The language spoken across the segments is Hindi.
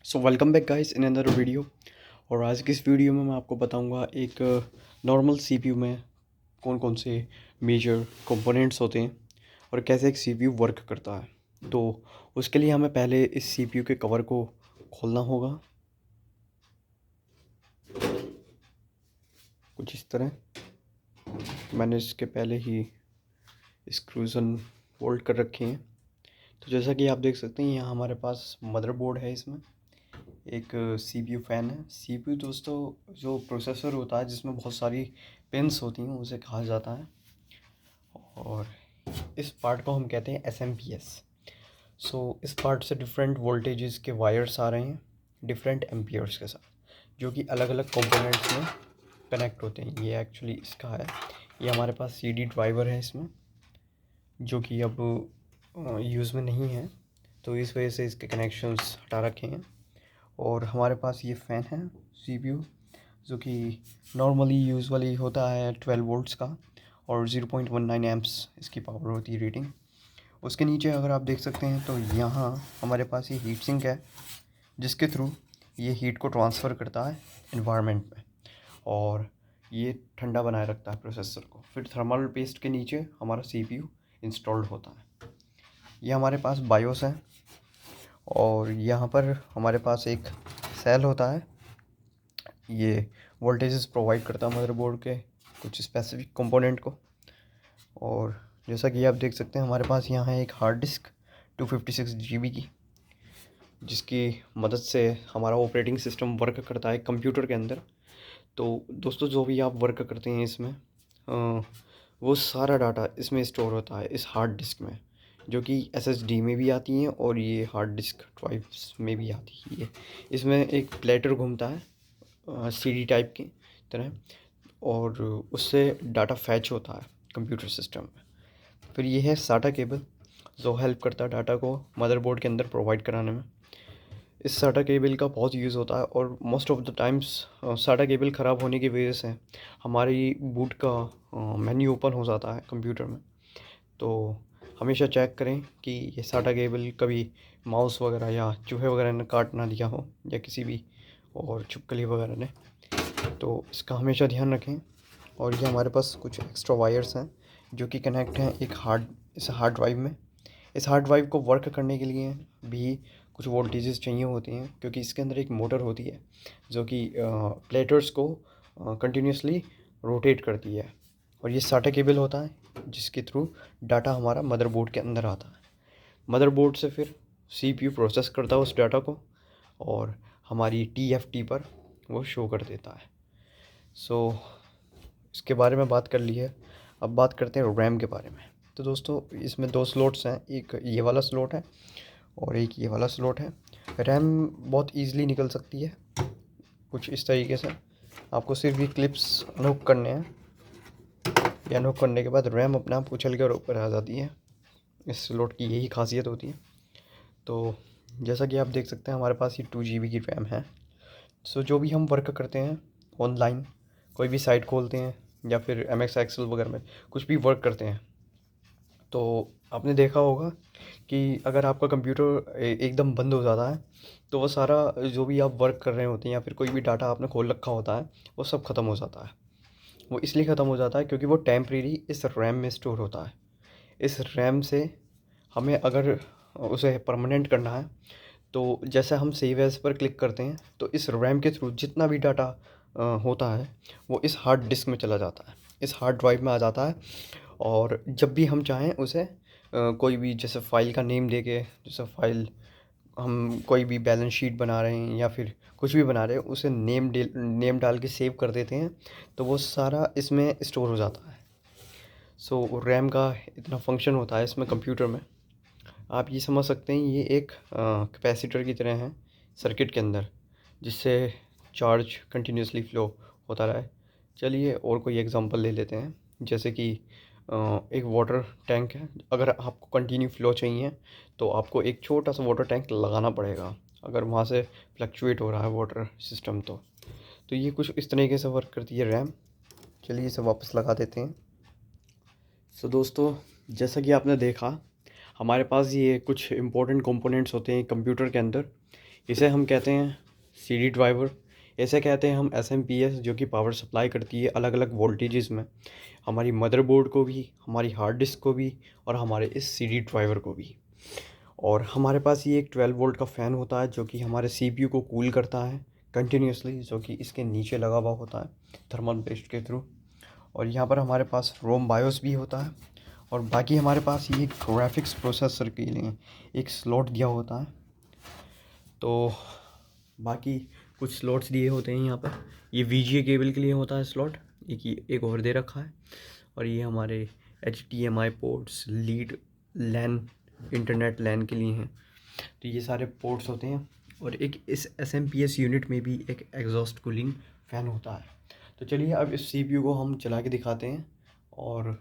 So welcome back guys in another video. और आज की इस वीडियो में मैं आपको बताऊंगा एक नॉर्मल सीपीयू में कौन कौन से मेजर कंपोनेंट्स होते हैं और कैसे एक सीपीयू वर्क करता है। तो उसके लिए हमें पहले इस सीपीयू के कवर को खोलना होगा कुछ इस तरह। मैंने इसके पहले ही स्क्रूजन फोल्ड कर रखे हैं। तो जैसा कि आप देख सकते हैं यहाँ हमारे पास मदरबोर्ड है, इसमें एक सीपीयू फ़ैन है। सीपीयू दोस्तों जो प्रोसेसर होता है जिसमें बहुत सारी पिन्स होती हैं उसे कहा जाता है, और इस पार्ट को हम कहते हैं एसएमपीएस। सो इस पार्ट से डिफरेंट वोल्टेजेस के वायर्स आ रहे हैं डिफरेंट एम्पियर्स के साथ, जो कि अलग अलग कंपोनेंट्स में कनेक्ट होते हैं। ये एक्चुअली इसका है, ये हमारे पास सीडी ड्राइवर है इसमें, जो कि अब यूज़ में नहीं है, तो इस वजह से इसके कनेक्शंस हटा रखे हैं। और हमारे पास ये फ़ैन है सीपीयू, जो कि नॉर्मली यूजुअली होता है 12 वोल्ट्स का, और 0.19 एम्प्स इसकी पावर होती है रेटिंग। उसके नीचे अगर आप देख सकते हैं तो यहाँ हमारे पास ये हीट सिंक है, जिसके थ्रू ये हीट को ट्रांसफ़र करता है इन्वायरमेंट में, और ये ठंडा बनाए रखता है प्रोसेसर को। फिर थर्मल पेस्ट के नीचे हमारा सीपीयू इंस्टॉल्ड होता है। ये हमारे पास बायोस है, और यहाँ पर हमारे पास एक सेल होता है। ये वोल्टेजेस प्रोवाइड करता है मदरबोर्ड के कुछ स्पेसिफिक कंपोनेंट को। और जैसा कि आप देख सकते हैं हमारे पास यहाँ है एक हार्ड डिस्क 256 GB की, जिसकी मदद से हमारा ऑपरेटिंग सिस्टम वर्क करता है कंप्यूटर के अंदर। तो दोस्तों जो भी आप वर्क करते हैं इसमें वो सारा डाटा इसमें स्टोर होता है इस हार्ड डिस्क में, जो कि एसएसडी में भी आती हैं और ये हार्ड डिस्क ड्राइव्स में भी आती है। इसमें एक प्लेटर घूमता है सीडी टाइप की तरह, और उससे डाटा फैच होता है कंप्यूटर सिस्टम में। फिर ये है साटा केबल, जो हेल्प करता है डाटा को मदरबोर्ड के अंदर प्रोवाइड कराने में। इस साटा केबल का बहुत यूज़ होता है, और मोस्ट ऑफ द टाइम्स साटा केबल ख़राब होने की वजह से हमारी बूट का मेन्यू ओपन हो जाता है कंप्यूटर में। तो हमेशा चेक करें कि ये साटा केबल कभी माउस वगैरह या चूहे वगैरह ने काट ना दिया हो, या किसी भी और छिपकली वगैरह ने, तो इसका हमेशा ध्यान रखें। और ये हमारे पास कुछ एक्स्ट्रा वायर्स हैं जो कि कनेक्ट हैं इस हार्ड ड्राइव में। इस हार्ड ड्राइव को वर्क करने के लिए भी कुछ वोल्टेजेस चाहिए होती हैं, क्योंकि इसके अंदर एक मोटर होती है जो कि प्लेटर्स को कंटिन्यूसली रोटेट करती है। और ये साटा केबल होता है जिसके थ्रू डाटा हमारा मदरबोर्ड के अंदर आता है। मदरबोर्ड से फिर सीपीयू प्रोसेस करता है उस डाटा को, और हमारी टीएफटी पर वो शो कर देता है। सो इसके बारे में बात कर ली है, अब बात करते हैं रैम के बारे में। तो दोस्तों इसमें दो स्लॉट्स हैं, एक ये वाला स्लॉट है और एक ये वाला स्लॉट है। रैम बहुत ईज़िली निकल सकती है कुछ इस तरीके से। आपको सिर्फ ये क्लिप्स अनहुक करने हैं, ये अनहुक करने के बाद रैम अपने आप उछल कर ऊपर आ जाती है। इस स्लॉट की यही खासियत होती है। तो जैसा कि आप देख सकते हैं हमारे पास ये 2 GB की रैम है। सो जो भी हम वर्क करते हैं ऑनलाइन, कोई भी साइट खोलते हैं या फिर एमएस एक्सेल वगैरह में कुछ भी वर्क करते हैं, तो आपने देखा होगा कि अगर आपका कंप्यूटर एकदम बंद हो जाता है, तो वो सारा जो भी आप वर्क कर रहे होते हैं या फिर कोई भी डाटा आपने खोल रखा होता है, वो सब ख़त्म हो जाता है। वो इसलिए ख़त्म हो जाता है क्योंकि वो टेम्परेरी इस रैम में स्टोर होता है। इस रैम से हमें अगर उसे परमानेंट करना है, तो जैसे हम सेव एज़ पर क्लिक करते हैं तो इस रैम के थ्रू जितना भी डाटा होता है वो इस हार्ड डिस्क में चला जाता है, इस हार्ड ड्राइव में आ जाता है। और जब भी हम चाहें उसे कोई भी जैसे फ़ाइल का नेम दे के, जैसे फ़ाइल हम कोई भी बैलेंस शीट बना रहे हैं या फिर कुछ भी बना रहे हैं, उसे नेम डाल के सेव कर देते हैं, तो वो सारा इसमें स्टोर हो जाता है। सो रैम का इतना फंक्शन होता है इसमें कंप्यूटर में। आप ये समझ सकते हैं ये एक कैपेसिटर की तरह है सर्किट के अंदर, जिससे चार्ज कंटिन्यूसली फ़्लो होता रहे। चलिए और कोई एग्जांपल ले लेते हैं, जैसे कि एक वाटर टैंक है। अगर आपको कंटिन्यू फ़्लो चाहिए तो आपको एक छोटा सा वाटर टैंक लगाना पड़ेगा, अगर वहाँ से फ्लक्चुएट हो रहा है वाटर सिस्टम तो ये कुछ इस तरीके से वर्क करती है रैम। चलिए इसे वापस लगा देते हैं। सो दोस्तों जैसा कि आपने देखा, हमारे पास ये कुछ इम्पोर्टेंट कंपोनेंट्स होते हैं कंप्यूटर के अंदर। इसे हम कहते हैं CD ड्राइवर, ऐसे कहते हैं हम SMPS, जो कि पावर सप्लाई करती है अलग अलग वोल्टेजेस में हमारी मदरबोर्ड को भी, हमारी हार्ड डिस्क को भी और हमारे इस CD ड्राइवर को भी। और हमारे पास ये एक 12 वोल्ट का फ़ैन होता है जो कि हमारे CPU को कूल करता है कंटिन्यूसली, जो कि इसके नीचे लगा हुआ होता है थर्मल पेस्ट के थ्रू। और यहाँ पर हमारे पास रोम बायोस भी होता है। और बाकी हमारे पास ये ग्राफिक्स प्रोसेसर के लिए एक स्लॉट दिया होता है। तो बाकी कुछ स्लॉट्स दिए होते हैं यहाँ पर। ये VGA केबल के लिए होता है स्लॉट, एक और दे रखा है। और ये हमारे HDMI पोर्ट्स, लीड लैन, इंटरनेट लैन के लिए हैं। तो ये सारे पोर्ट्स होते हैं। और एक इस SMPS यूनिट में भी एक एग्जॉस्ट कूलिंग फ़ैन होता है। तो चलिए अब इस CPU को हम चला के दिखाते हैं। और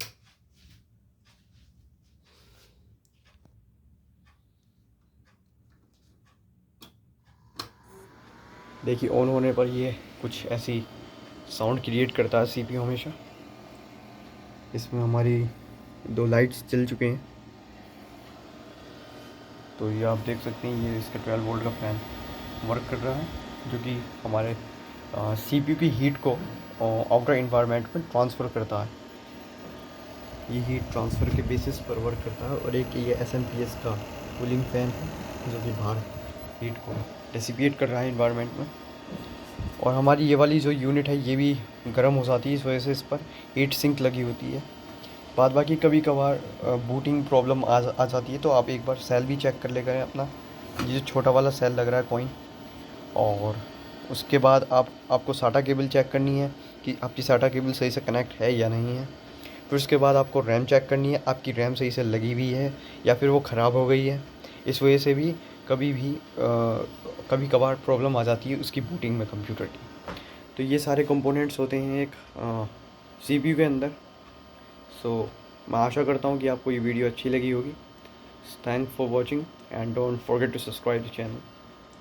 देखिए ऑन होने पर ये कुछ ऐसी साउंड क्रिएट करता है CPU हमेशा। इसमें हमारी 2 लाइट्स जल चुके हैं। तो ये आप देख सकते हैं, ये इसका 12 वोल्ट का फ़ैन वर्क कर रहा है, जो कि हमारे CPU की हीट को आउटर इन्वायरमेंट में ट्रांसफ़र करता है। ये हीट ट्रांसफ़र के बेसिस पर वर्क करता है। और एक ये SMPS का कूलिंग फ़ैन है, जो कि बाहर हीट को डिसिपेट कर रहा है इन्वायरमेंट में। और हमारी ये वाली जो यूनिट है ये भी गर्म हो जाती है, इस वजह से इस पर हीट सिंक लगी होती है। बाद बाकी कभी कभार बूटिंग प्रॉब्लम आ जाती है, तो आप एक बार सेल भी चेक कर ले करें अपना, ये जो छोटा वाला सेल लग रहा है कॉइन। और उसके बाद आपको SATA केबल चेक करनी है कि आपकी SATA केबल सही से कनेक्ट है या नहीं है। फिर उसके बाद आपको रैम चेक करनी है, आपकी रैम सही से लगी हुई है या फिर वो ख़राब हो गई है। इस वजह से भी कभी कभार प्रॉब्लम आ जाती है उसकी बूटिंग में कंप्यूटर की। तो ये सारे कंपोनेंट्स होते हैं एक CPU के अंदर। सो मैं आशा करता हूँ कि आपको ये वीडियो अच्छी लगी होगी। Thanks for watching and don't forget to subscribe the channel.